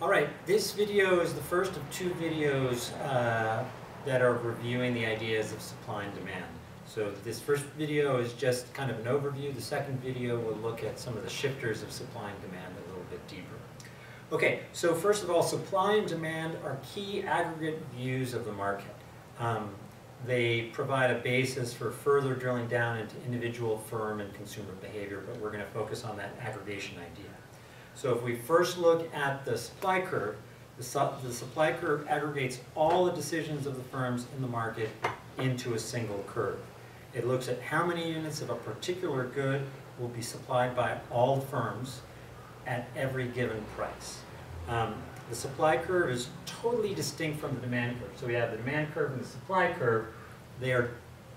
All right, this video is the first of two videos that are reviewing the ideas of supply and demand. So this first video is just kind of an overview. The second video will look at some of the shifters of supply and demand a little bit deeper. Okay, so first of all, supply and demand are key aggregate views of the market. They provide a basis for further drilling down into individual firm and consumer behavior, but we're going to focus on that aggregation idea. So if we first look at the supply curve, the supply curve aggregates all the decisions of the firms in the market into a single curve. It looks at how many units of a particular good will be supplied by all firms at every given price. The supply curve is totally distinct from the demand curve. So we have the demand curve and the supply curve. They are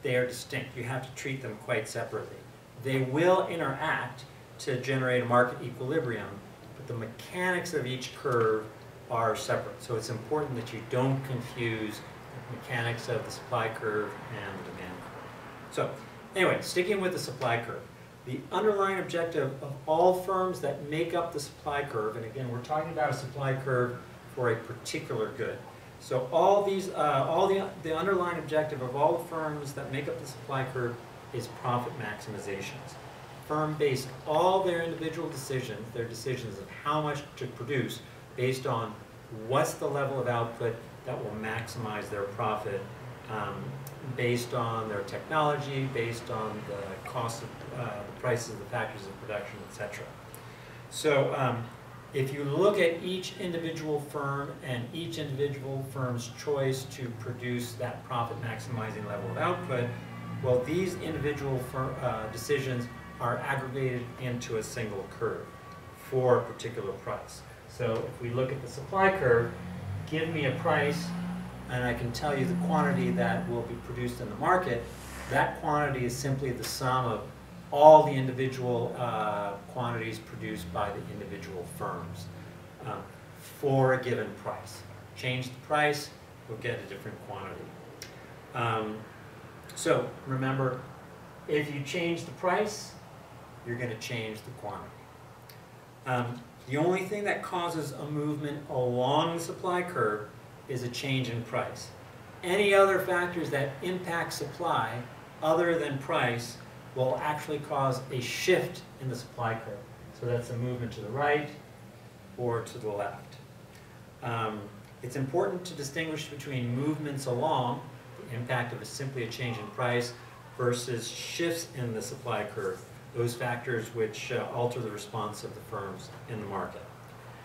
distinct. You have to treat them quite separately. They will interact to generate a market equilibrium, but the mechanics of each curve are separate. So it's important that you don't confuse the mechanics of the supply curve and the demand curve. So anyway, sticking with the supply curve, the underlying objective of all firms that make up the supply curve, and again, we're talking about a supply curve for a particular good. So all the underlying objective of all the firms that make up the supply curve is profit maximizations. Firm base all their individual decisions, their decisions of how much to produce, based on what's the level of output that will maximize their profit, based on their technology, based on the cost of the prices, the factors of production, etc. So if you look at each individual firm and each individual firm's choice to produce that profit maximizing level of output, well, these individual decisions are aggregated into a single curve for a particular price. So if we look at the supply curve, give me a price, and I can tell you the quantity that will be produced in the market. That quantity is simply the sum of all the individual quantities produced by the individual firms for a given price. Change the price, we'll get a different quantity. So remember, if you change the price, you're going to change the quantity. The only thing that causes a movement along the supply curve is a change in price. Any other factors that impact supply other than price will actually cause a shift in the supply curve. So that's a movement to the right or to the left. It's important to distinguish between movements along, the impact of simply a change in price, versus shifts in the supply curve, those factors which alter the response of the firms in the market.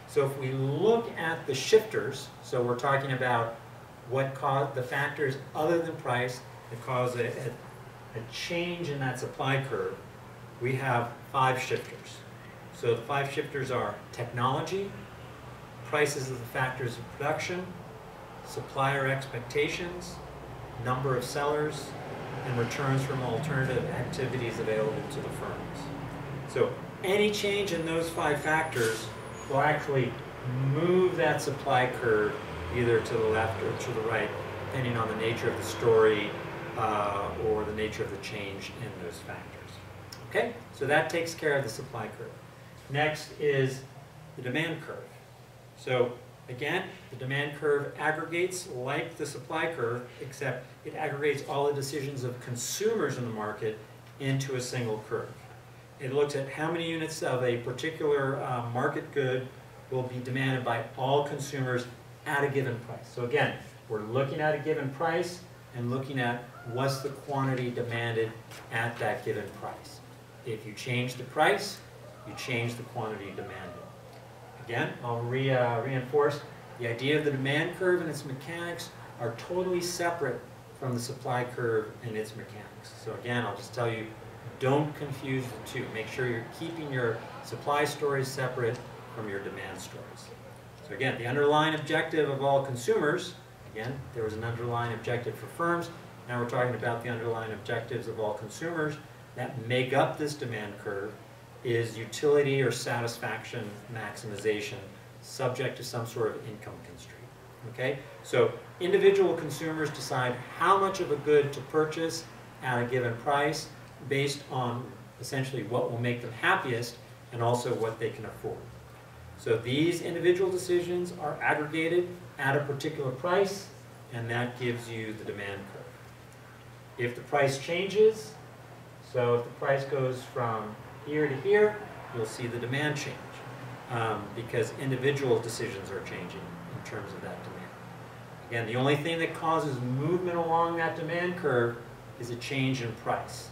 So if we look at the shifters, so we're talking about what cause the factors other than price that cause a change in that supply curve, we have 5 shifters. So the 5 shifters are technology, prices of the factors of production, supplier expectations, number of sellers, and returns from alternative activities available to the firms. So any change in those 5 factors will actually move that supply curve either to the left or to the right, depending on the nature of the story or the nature of the change in those factors. Okay, so that takes care of the supply curve. Next is the demand curve. So again, the demand curve aggregates like the supply curve, except it aggregates all the decisions of consumers in the market into a single curve. It looks at how many units of a particular market good will be demanded by all consumers at a given price. So again, we're looking at a given price and looking at what's the quantity demanded at that given price. If you change the price, you change the quantity demanded. Again, I'll reinforce the idea of the demand curve and its mechanics are totally separate from the supply curve and its mechanics. So again, I'll just tell you, don't confuse the two. Make sure you're keeping your supply stories separate from your demand stories. So again, the underlying objective of all consumers, again, there was an underlying objective for firms. Now we're talking about the underlying objectives of all consumers that make up this demand curve is utility or satisfaction maximization subject to some sort of income constraint. Okay? So individual consumers decide how much of a good to purchase at a given price based on essentially what will make them happiest and also what they can afford. So these individual decisions are aggregated at a particular price, and that gives you the demand curve. If the price changes, so if the price goes from here to here, you'll see the demand change, because individual decisions are changing in terms of that demand. Again, the only thing that causes movement along that demand curve is a change in price.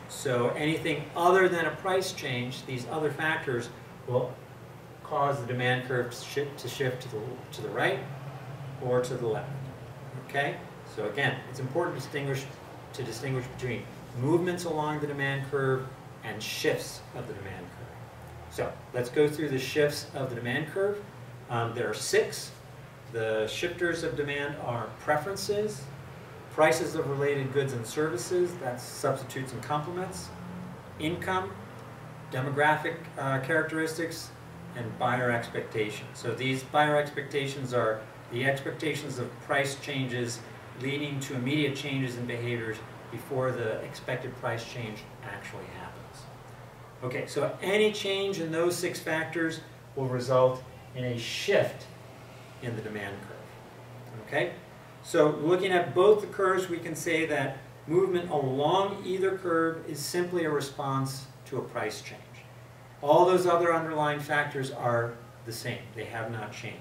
So anything other than a price change, these other factors will cause the demand curve to shift to the right or to the left. Okay? So again, it's important to distinguish between movements along the demand curve and shifts of the demand curve. So let's go through the shifts of the demand curve. There are 6. The shifters of demand are preferences, prices of related goods and services, that's substitutes and complements, income, demographic characteristics, and buyer expectations. So these buyer expectations are the expectations of price changes leading to immediate changes in behaviors before the expected price change actually happens. Okay, so any change in those 6 factors will result in a shift in the demand curve. Okay? So looking at both the curves, we can say that movement along either curve is simply a response to a price change. All those other underlying factors are the same. They have not changed.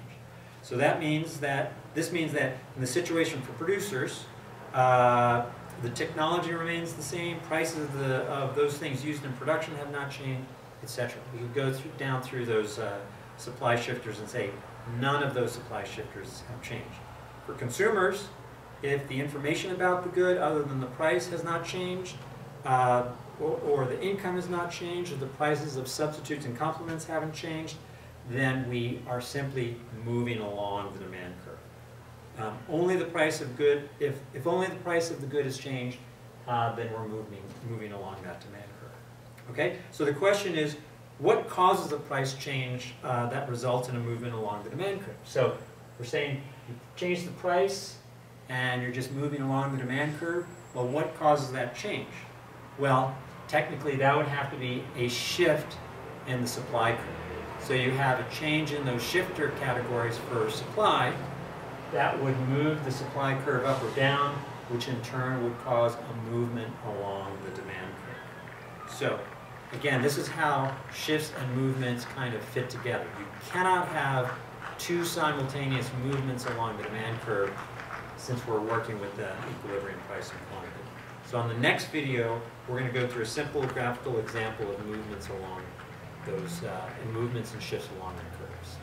So that means that, this means that in the situation for producers, the technology remains the same, prices of those things used in production have not changed, etc. We could go down through those supply shifters and say none of those supply shifters have changed. For consumers, if the information about the good other than the price has not changed, or the income has not changed, or the prices of substitutes and complements haven't changed, then we are simply moving along the demand curve. Only the price of good, if only the price of the good has changed, then we're moving along that demand curve. Okay? So the question is, what causes a price change that results in a movement along the demand curve? So we're saying you change the price and you're just moving along the demand curve. Well, what causes that change? Well, technically that would have to be a shift in the supply curve. So you have a change in those shifter categories for supply that would move the supply curve up or down, which in turn would cause a movement along the demand curve. So again, this is how shifts and movements kind of fit together. You cannot have 2 simultaneous movements along the demand curve since we're working with the equilibrium price and quantity. So on the next video, we're going to go through a simple graphical example of movements along those, movements and shifts along the curves.